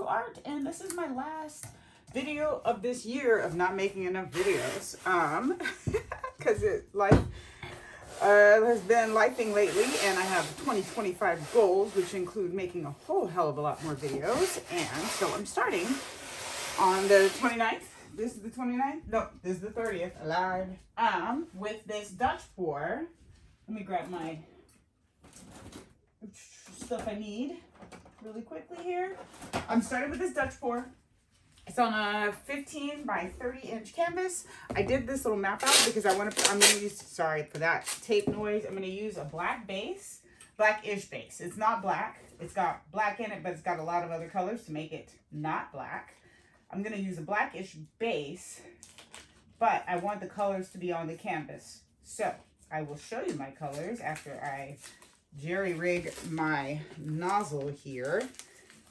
ColourArte, and this is my last video of this year of not making enough videos. Because life has been lifing lately, and I have 2025 goals, which include making a whole hell of a lot more videos. And so I'm starting on the 29th. This is the 29th? No, this is the 30th. I lied. With this Dutch pour. Let me grab my stuff I need really quickly here. I'm starting with this Dutch pour. It's on a 15 by 30 inch canvas. I did this little map out because I'm going to use, sorry for that tape noise. I'm going to use a black base, blackish base. It's not black. It's got black in it, but it's got a lot of other colors to make it not black. I'm going to use a blackish base, but I want the colors to be on the canvas. So I will show you my colors after I jerry rig my nozzle here.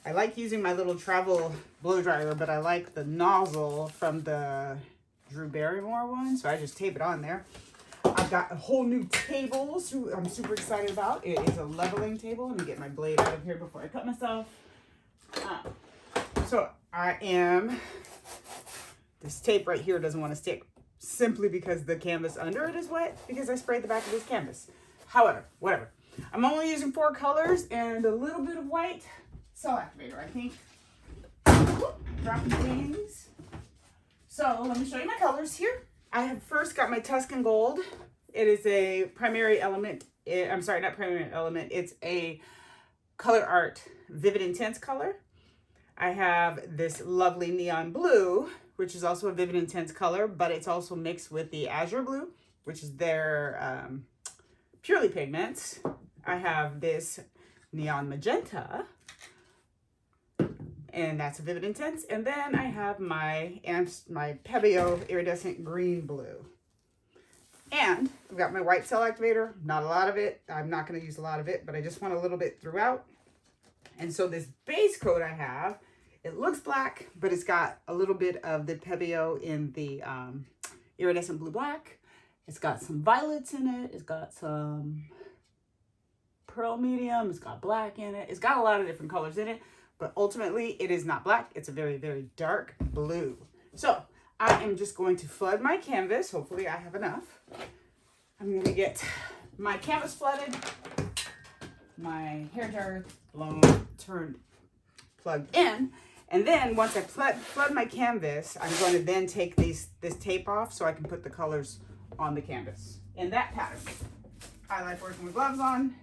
I like using my little travel blow dryer, but I like the nozzle from the Drew Barrymore one, so I just tape it on there. I've got a whole new table, so I'm super excited about. It is a leveling table. Let me get my blade out of here before I cut myself. So this tape right here doesn't want to stick simply because the canvas under it is wet because I sprayed the back of this canvas. However, whatever. I'm only using 4 colors and a little bit of white. Cell activator, I think. Dropping things. So let me show you my colors here. I have first got my Tuscan gold. It is a primary element. I'm sorry, not primary element. It's a ColourArte Vivid Intense color. I have this lovely neon blue, which is also a Vivid Intense color, but it's also mixed with the Azure blue, which is their purely pigments. I have this neon magenta, and that's a Vivid Intense. And then I have my Pebeo iridescent green blue. And I've got my white cell activator, not a lot of it. I'm not going to use a lot of it, but I just want a little bit throughout. And so this base coat I have, it looks black, but it's got a little bit of the Pebeo in the iridescent blue black. It's got some violets in it. It's got some pearl medium. It's got black in it. It's got a lot of different colors in it, but ultimately it is not black. It's a very, very dark blue. So I am just going to flood my canvas. Hopefully I have enough. I'm going to get my canvas flooded, my hair dryer blown, plugged in. And then once I flood my canvas, I'm going to then take this tape off so I can put the colors on the canvas in that pattern. I like working with gloves on,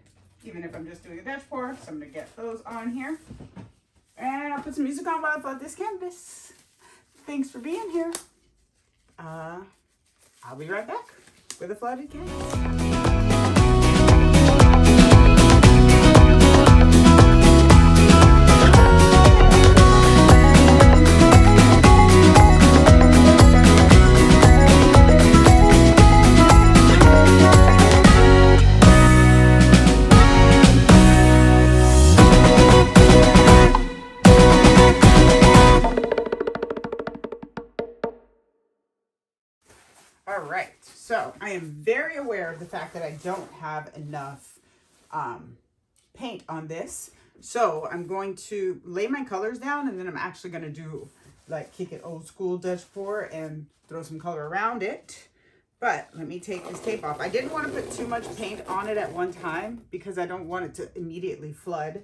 even if I'm just doing a Dutch pour. So I'm going to get those on here. And I'll put some music on while I flood this canvas. Thanks for being here. I'll be right back with a flooded canvas. All right, so I am very aware of the fact that I don't have enough paint on this. So I'm going to lay my colors down, and then I'm actually going to do like kick it old school Dutch pour and throw some color around it. But let me take this tape off. I didn't want to put too much paint on it at one time because I don't want it to immediately flood.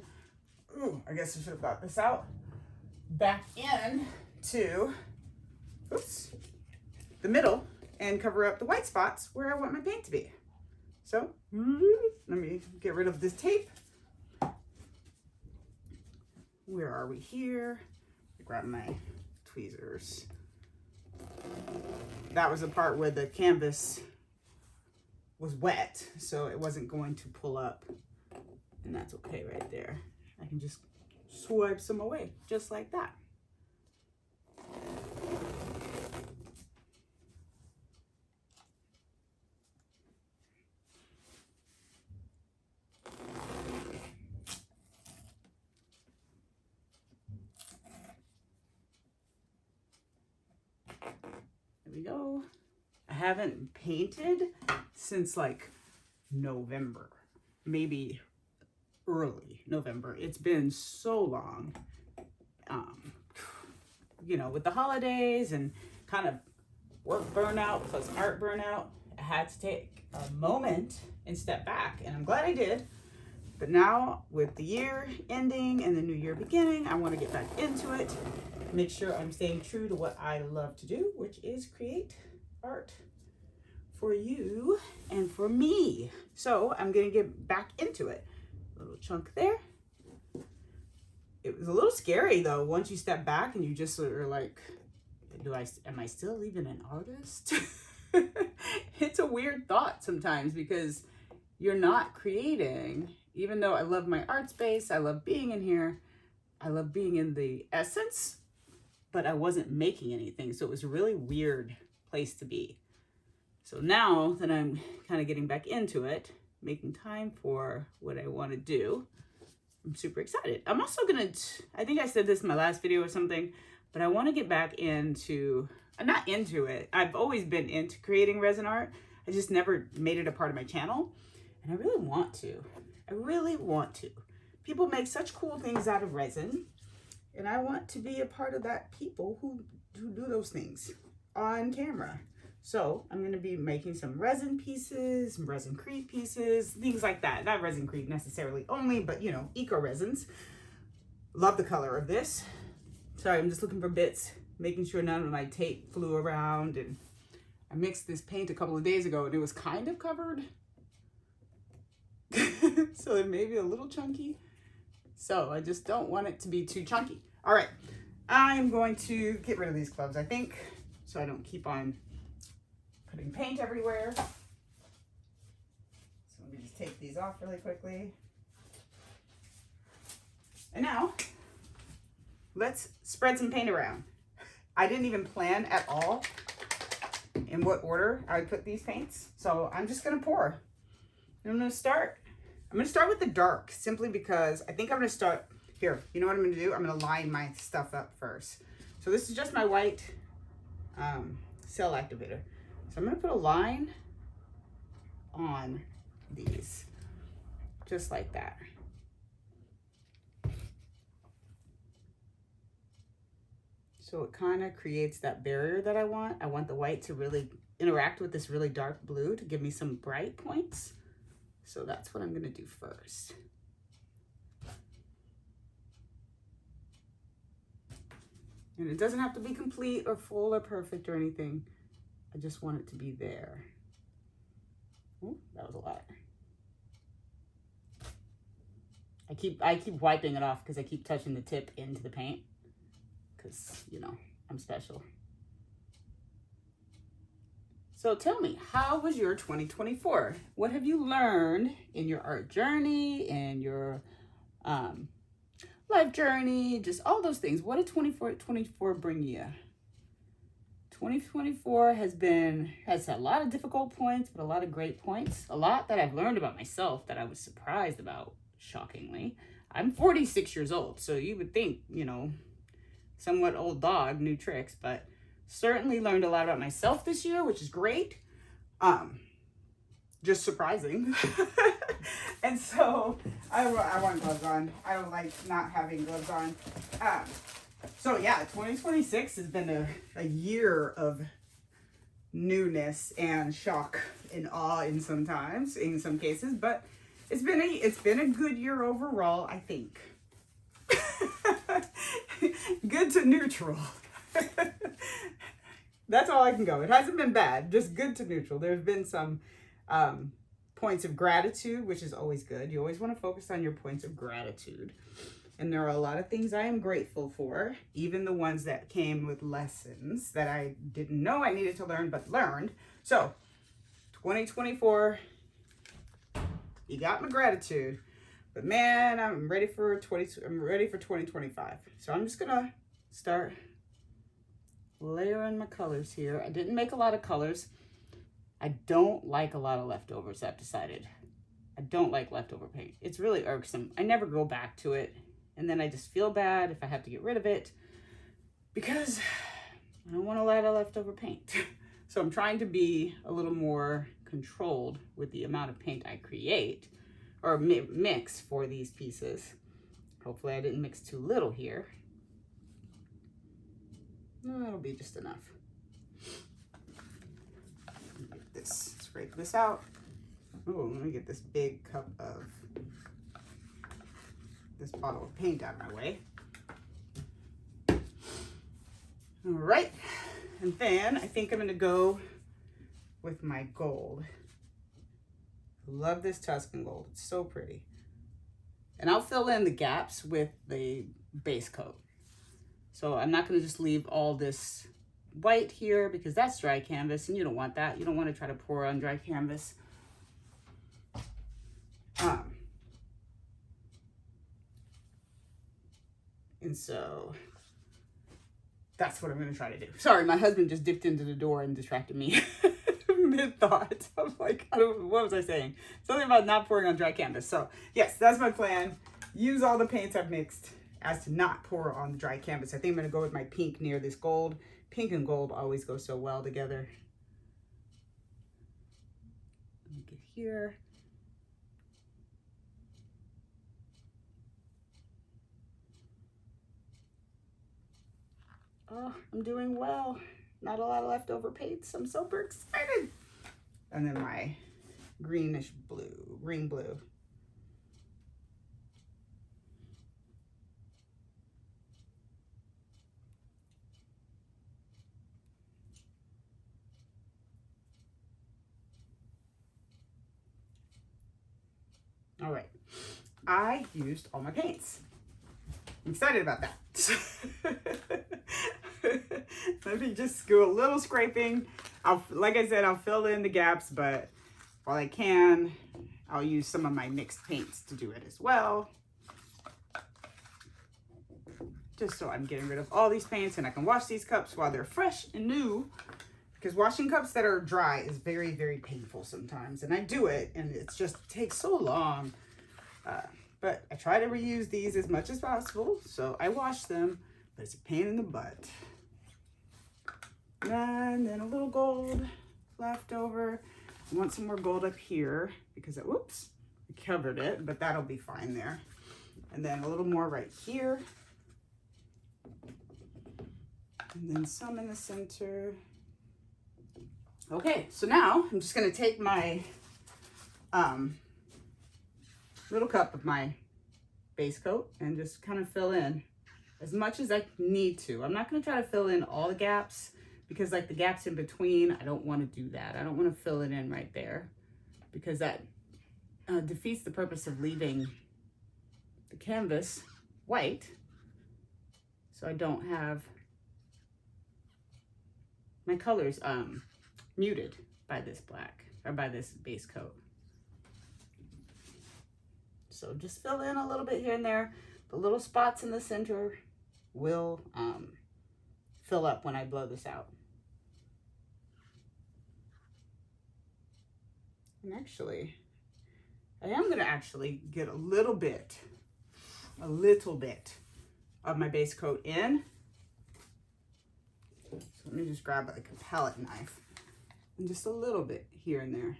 Ooh, I guess I should have got this out. Back in to, oops, the middle, and cover up the white spots where I want my paint to be. So let me get rid of this tape. Where are we here? Grab my tweezers. That was the part where the canvas was wet, so it wasn't going to pull up, and that's okay right there. I can just swipe some away, just like that. There we go. I haven't painted since like November, maybe early November. It's been so long. you know, with the holidays and kind of work burnout plus art burnout, I had to take a moment and step back, and I'm glad I did. But now with the year ending and the new year beginning, I want to get back into it, make sure I'm staying true to what I love to do, which is create art for you and for me. So I'm going to get back into it. A little chunk there. It was a little scary though, once you step back and you just sort of like, am I still even an artist? It's a weird thought sometimes because you're not creating. Even though I love my art space, I love being in here, I love being in the essence, but I wasn't making anything. So it was a really weird place to be. So now that I'm kind of getting back into it, making time for what I want to do, I'm super excited. I'm also going to, I think I said this in my last video or something, but I want to get back into, not into it. I've always been into creating resin art. I just never made it a part of my channel. And I really want to. I really want to. People make such cool things out of resin. And I want to be a part of that people who do those things on camera. So I'm going to be making some resin pieces, some resin-crete pieces, things like that. Not resin-crete necessarily only, but you know, eco-resins. Love the color of this. Sorry, I'm just looking for bits, making sure none of my tape flew around. And I mixed this paint a couple of days ago and it was kind of covered. So it may be a little chunky. So I just don't want it to be too chunky. All right, I'm going to get rid of these gloves, I think, so I don't keep on putting paint everywhere. So let me just take these off really quickly. And now, let's spread some paint around. I didn't even plan at all in what order I would put these paints. So I'm just gonna pour. And I'm gonna start with the dark, simply because I think I'm gonna start, here, you know what I'm gonna do? I'm gonna line my stuff up first. So this is just my white cell activator. So I'm gonna put a line on these, just like that. So it kind of creates that barrier that I want. I want the white to really interact with this really dark blue to give me some bright points. So that's what I'm gonna do first. And it doesn't have to be complete or full or perfect or anything. I just want it to be there. Ooh, that was a lot. I keep wiping it off because I keep touching the tip into the paint. Because, you know, I'm special. So tell me, how was your 2024? What have you learned in your art journey and your life journey? Just all those things. What did 2024 bring you? 2024 has had a lot of difficult points, but a lot of great points. A lot that I've learned about myself that I was surprised about, shockingly. I'm 46 years old, so you would think, you know, somewhat old dog, new tricks, but certainly learned a lot about myself this year, which is great. Just surprising. And so I want gloves on. I don't like not having gloves on. So yeah, 2026 has been a year of newness and shock and awe in some cases, but it's been a good year overall, I think. Good to neutral. That's all I can go. It hasn't been bad, just good to neutral. There's been some points of gratitude, which is always good. You always want to focus on your points of gratitude. And there are a lot of things I am grateful for, even the ones that came with lessons that I didn't know I needed to learn, but learned. So 2024, you got my gratitude. But man, I'm ready for 2025. So I'm just gonna start layering my colors here. I didn't make a lot of colors. I don't like a lot of leftovers, I've decided. I don't like leftover paint. It's really irksome. I never go back to it. And then I just feel bad if I have to get rid of it because I don't want a lot of leftover paint. So I'm trying to be a little more controlled with the amount of paint I create or mix for these pieces. Hopefully I didn't mix too little here. No, that'll be just enough. Get this, scrape this out. Oh, let me get this big cup of this bottle of paint out of my way. All right, and then I think I'm gonna go with my gold. Love this Tuscan gold, it's so pretty. And I'll fill in the gaps with the base coat. So I'm not gonna just leave all this white here because that's dry canvas and you don't want that. You don't wanna try to pour on dry canvas. And so that's what I'm gonna try to do. Sorry, my husband just dipped into the door and distracted me mid-thought. I'm like, what was I saying? Something about not pouring on dry canvas. So yes, that's my plan. Use all the paints I've mixed as to not pour on the dry canvas. I think I'm gonna go with my pink near this gold. Pink and gold always go so well together. Let me get here. Oh, I'm doing well. Not a lot of leftover paints. I'm super excited. And then my greenish blue, green blue. All right, I used all my paints. I'm excited about that. Let me just do a little scraping. Like I said, I'll fill in the gaps, but while I can, I'll use some of my mixed paints to do it as well. Just so I'm getting rid of all these paints and I can wash these cups while they're fresh and new. Because washing cups that are dry is very, very painful sometimes. And I do it and it just takes so long. But I try to reuse these as much as possible. So I wash them, but it's a pain in the butt. And then a little gold left over. I want some more gold up here because it, whoops, I covered it, but that'll be fine there. And then a little more right here. And then some in the center. Okay, so now I'm just gonna take my little cup of my base coat and just kind of fill in as much as I need to. I'm not gonna try to fill in all the gaps because like the gaps in between, I don't wanna do that. I don't wanna fill it in right there because that defeats the purpose of leaving the canvas white. So I don't have my colors muted by this black or by this base coat. So just fill in a little bit here and there. The little spots in the center will fill up when I blow this out. And actually, I am gonna actually get a little bit of my base coat in. So let me just grab like a palette knife and just a little bit here and there,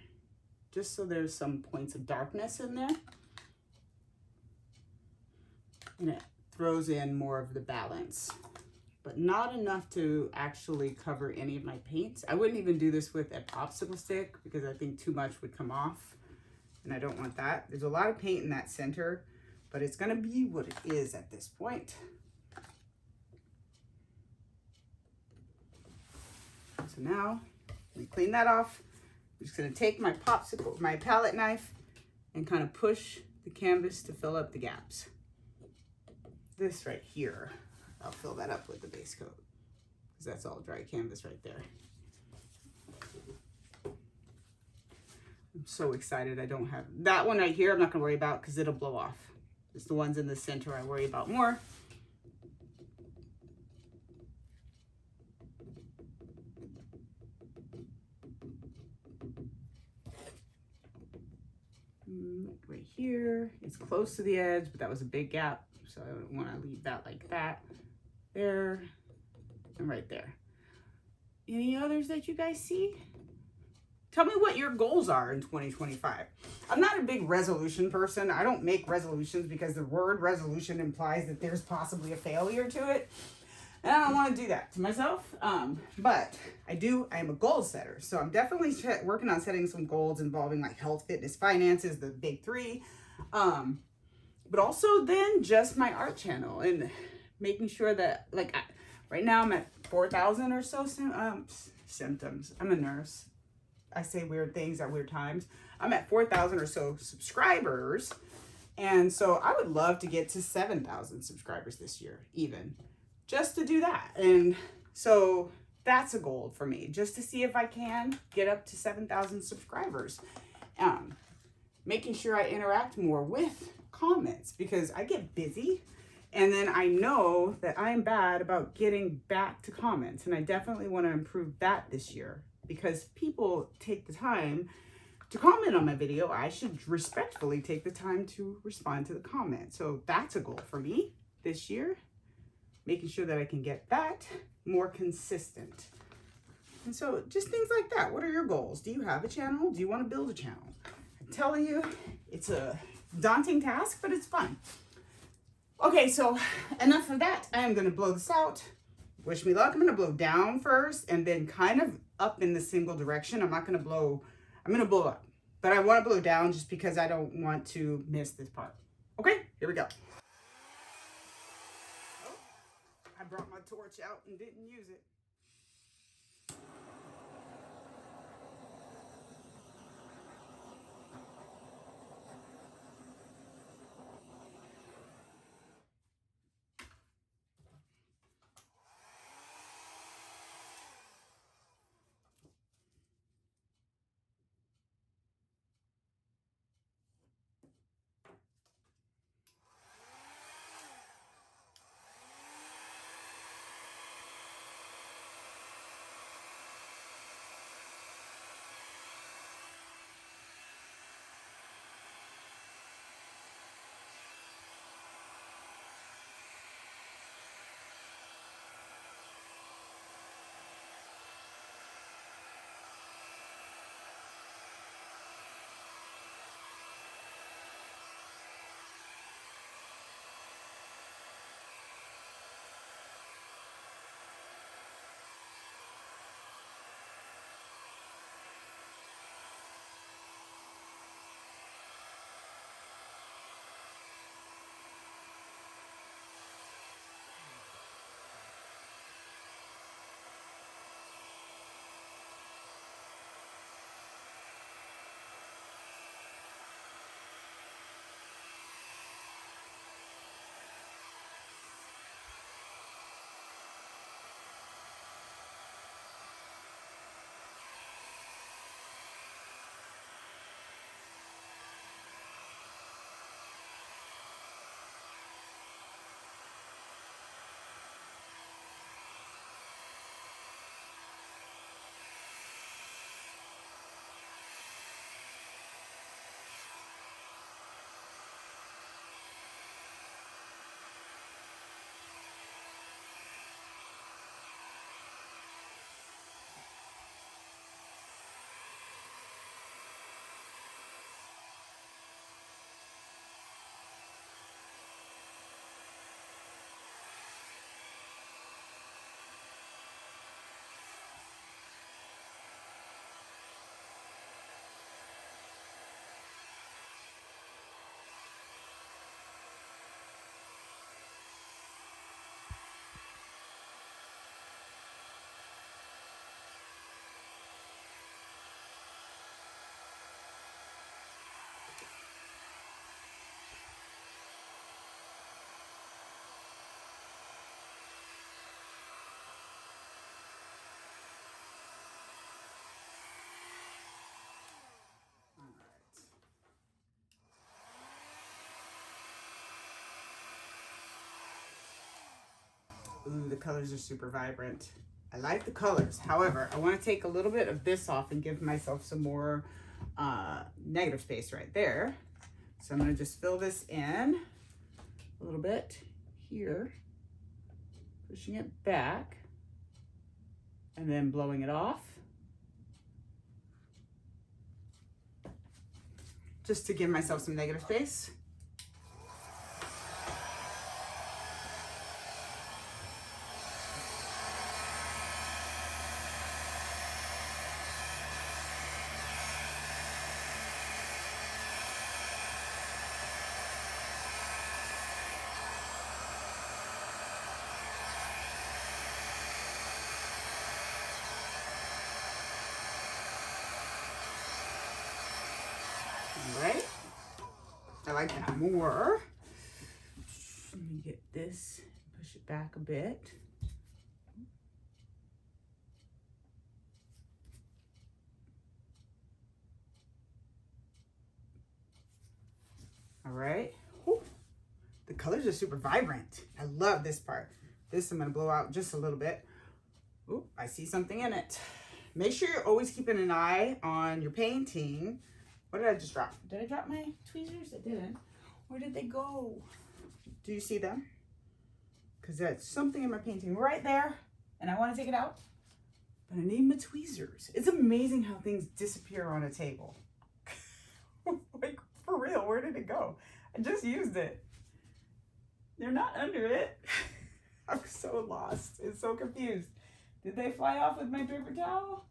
just so there's some points of darkness in there. And it throws in more of the balance, but not enough to actually cover any of my paints. I wouldn't even do this with a popsicle stick because I think too much would come off and I don't want that. There's a lot of paint in that center, but it's gonna be what it is at this point. So now, let me clean that off. I'm just gonna take my palette knife and kind of push the canvas to fill up the gaps. This right here, I'll fill that up with the base coat because that's all dry canvas right there. I'm so excited I don't have that one right here. I'm not gonna worry about because it'll blow off. It's the ones in the center I worry about more. Right here, it's close to the edge, but that was a big gap, so I don't want to leave that like that. There and right there. Any others that you guys see? Tell me what your goals are in 2025. I'm not a big resolution person. I don't make resolutions because the word resolution implies that there's possibly a failure to it. And I don't want to do that to myself. But I am a goal setter. So I'm definitely working on setting some goals involving like health, fitness, finances, the big three. But also then just my art channel and making sure that like right now I'm at 4,000 or so symptoms. I'm a nurse. I say weird things at weird times. I'm at 4,000 or so subscribers. And so I would love to get to 7,000 subscribers this year, even just to do that. And so that's a goal for me, just to see if I can get up to 7,000 subscribers. Making sure I interact more with comments because I get busy. And then I know that I'm bad about getting back to comments. And I definitely want to improve that this year because people take the time to comment on my video. I should respectfully take the time to respond to the comment. So that's a goal for me this year, making sure that I can get that more consistent. And so just things like that. What are your goals? Do you have a channel? Do you want to build a channel? I'm telling you, it's a daunting task, but it's fun. Okay, so enough of that. I am going to blow this out. Wish me luck. I'm going to blow down first and then kind of up in the single direction. I'm going to blow up. But I want to blow down just because I don't want to miss this part. Okay, here we go. Oh, I brought my torch out and didn't use it. Ooh, the colors are super vibrant. I like the colors. However, I want to take a little bit of this off and give myself some more negative space right there. So I'm going to just fill this in a little bit here, pushing it back, and then blowing it off. Just to give myself some negative space. like that more. Let me get this, push it back a bit. All right. Whew. The colors are super vibrant. I love this part. This I'm gonna blow out just a little bit. Ooh, I see something in it. Make sure you're always keeping an eye on your painting. What did I just drop? Did I drop my tweezers? I didn't. Where did they go? Do you see them? Because there's something in my painting right there, and I want to take it out, but I need my tweezers. It's amazing how things disappear on a table. Like, for real, where did it go? I just used it. They're not under it. I'm so lost and so confused. Did they fly off with my paper towel?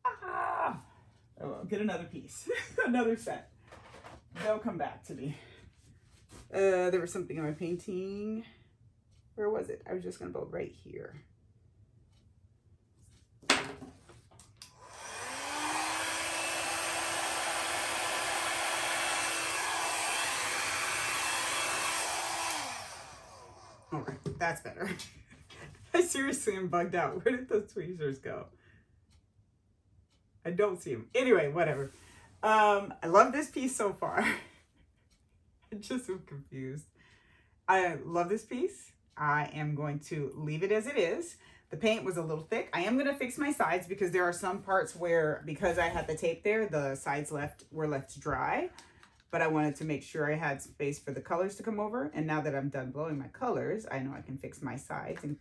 Ah! Oh, I'll get another piece, another set. They'll come back to me. There was something in my painting. Where was it? I was just gonna go right here. All right, that's better. I seriously am bugged out. Where did those tweezers go? I don't see them. Anyway, whatever. I love this piece so far. I just am confused. I love this piece. I am going to leave it as it is. The paint was a little thick. I am going to fix my sides because there are some parts where, because I had the tape there, the sides were left dry. But I wanted to make sure I had space for the colors to come over. And now that I'm done blowing my colors, I know I can fix my sides and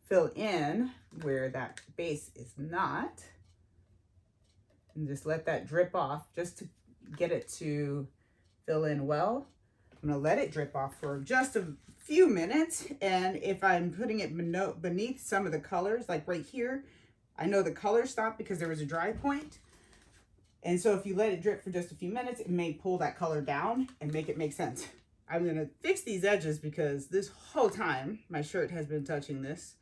fill in where that base is not. And just let that drip off just to get it to fill in well. I'm gonna let it drip off for just a few minutes. And if I'm putting it beneath some of the colors, like right here, I know the color stopped because there was a dry point. And so if you let it drip for just a few minutes, it may pull that color down and make it make sense. I'm gonna fix these edges because this whole time my shirt has been touching this.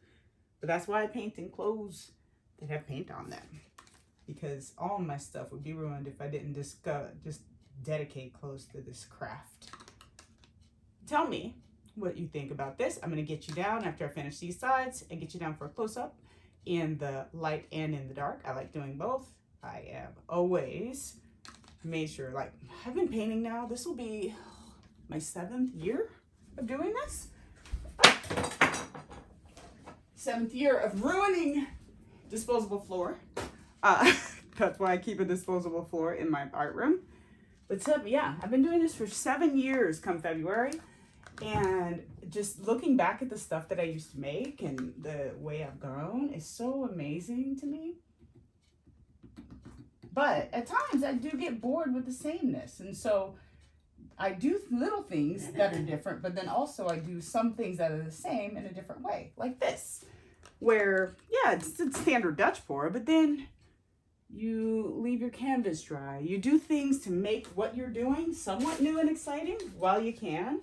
But that's why I paint in clothes that have paint on them. Because all my stuff would be ruined if I didn't just dedicate clothes to this craft. Tell me what you think about this. I'm gonna get you down after I finish these sides and get you down for a close-up in the light and in the dark. I like doing both. I have always made sure, like, I've been painting now. This will be my 7th year of doing this. 7th year of ruining disposable floor. That's why I keep a disposable floor in my art room. But yeah, I've been doing this for 7 years come February. And just looking back at the stuff that I used to make and the way I've grown is so amazing to me. But at times I do get bored with the sameness. And so I do little things that are different, but then also I do some things that are the same in a different way. Like this, where, yeah, it's a standard Dutch pour, but then you leave your canvas dry. You do things to make what you're doing somewhat new and exciting while you can,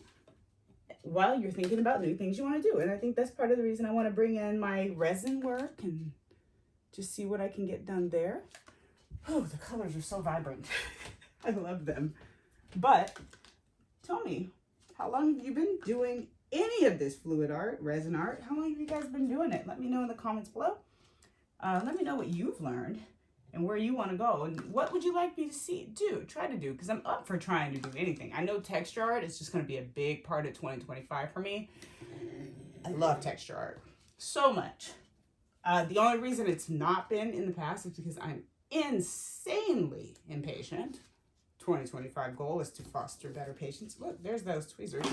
while you're thinking about new things you want to do. And I think that's part of the reason I want to bring in my resin work and just see what I can get done there. Oh, the colors are so vibrant. I love them. But tell me, how long have you been doing any of this fluid art, resin art? How long have you guys been doing it? Let me know in the comments below. Let me know what you've learned and where you want to go. And what would you like me to try to do? Because I'm up for trying to do anything. I know texture art is just going to be a big part of 2025 for me. I love texture art so much. The only reason it's not been in the past is because I'm insanely impatient. 2025 goal is to foster better patience. Look, there's those tweezers.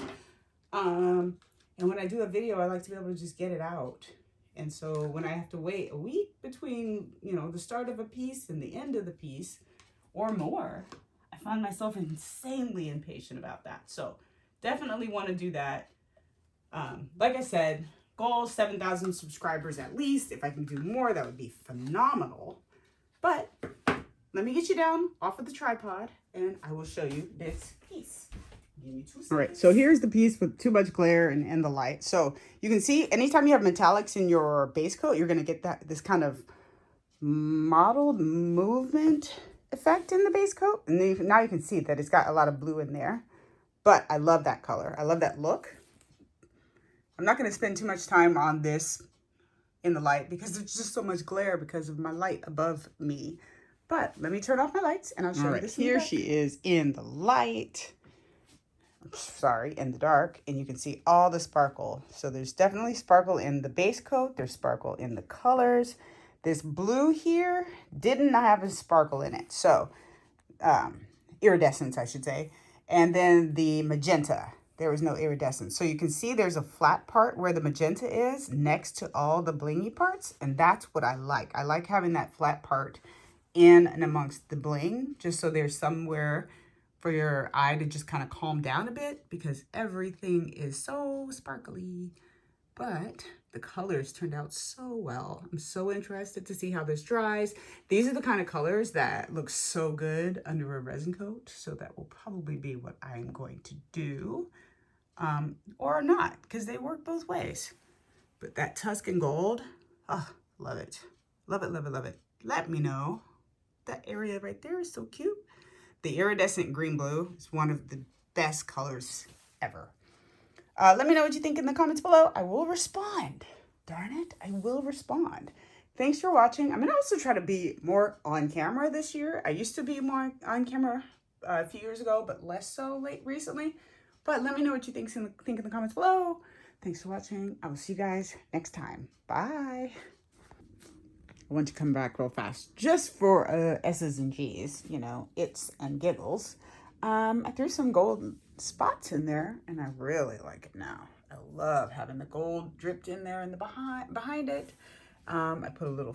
And when I do a video, I like to be able to just get it out. And so when I have to wait a week between, you know, the start of a piece and the end of the piece or more, I find myself insanely impatient about that. So definitely want to do that. Like I said, goal 7,000 subscribers at least. If I can do more, that would be phenomenal. But let me get you down off of the tripod and I will show you this piece. Give me 2 seconds. All right, so here's the piece with too much glare and the light. So you can see anytime you have metallics in your base coat, you're going to get this kind of mottled movement effect in the base coat. And then now you can see that it's got a lot of blue in there. But I love that color. I love that look. I'm not going to spend too much time on this in the light because there's just so much glare because of my light above me. But let me turn off my lights and I'll show you this. Here she is in the light. Sorry, in the dark, and you can see all the sparkle. So there's definitely sparkle in the base coat. There's sparkle in the colors. This blue here didn't have a sparkle in it. So iridescence, I should say. And then the magenta, there was no iridescence. So you can see there's a flat part where the magenta is next to all the blingy parts. And that's what I like. I like having that flat part in and amongst the bling, just so there's somewhere for your eye to just kind of calm down a bit, because everything is so sparkly. But the colors turned out so well. I'm so interested to see how this dries. These are the kind of colors that look so good under a resin coat. So that will probably be what I'm going to do, or not, because they work both ways. But that Tuscan gold, oh, love it. Love it, love it, love it. Let me know. That area right there is so cute. The iridescent green blue is one of the best colors ever. Let me know what you think in the comments below. I will respond. Darn it, I will respond. Thanks for watching. I'm going to also try to be more on camera this year. I used to be more on camera a few years ago, but less so recently. But let me know what you think in the comments below. Thanks for watching. I will see you guys next time. Bye. I want to come back real fast just for S's and G's, you know, its and giggles. I threw some gold spots in there and I really like it now. I love having the gold dripped in there in the behind it. I put a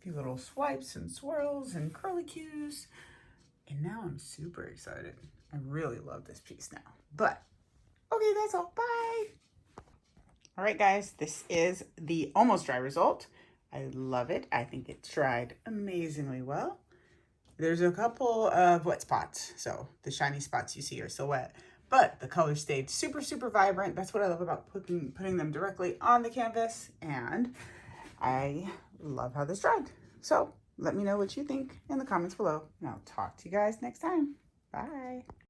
few little swipes and swirls and curly cues, and now I'm super excited. I really love this piece now. But okay, that's all. Bye. All right, guys, this is the almost dry result. I love it. I think it's dried amazingly well. There's a couple of wet spots, so the shiny spots you see are still wet, but the color stayed super, super vibrant. That's what I love about putting them directly on the canvas, and I love how this dried. So let me know what you think in the comments below, and I'll talk to you guys next time. Bye.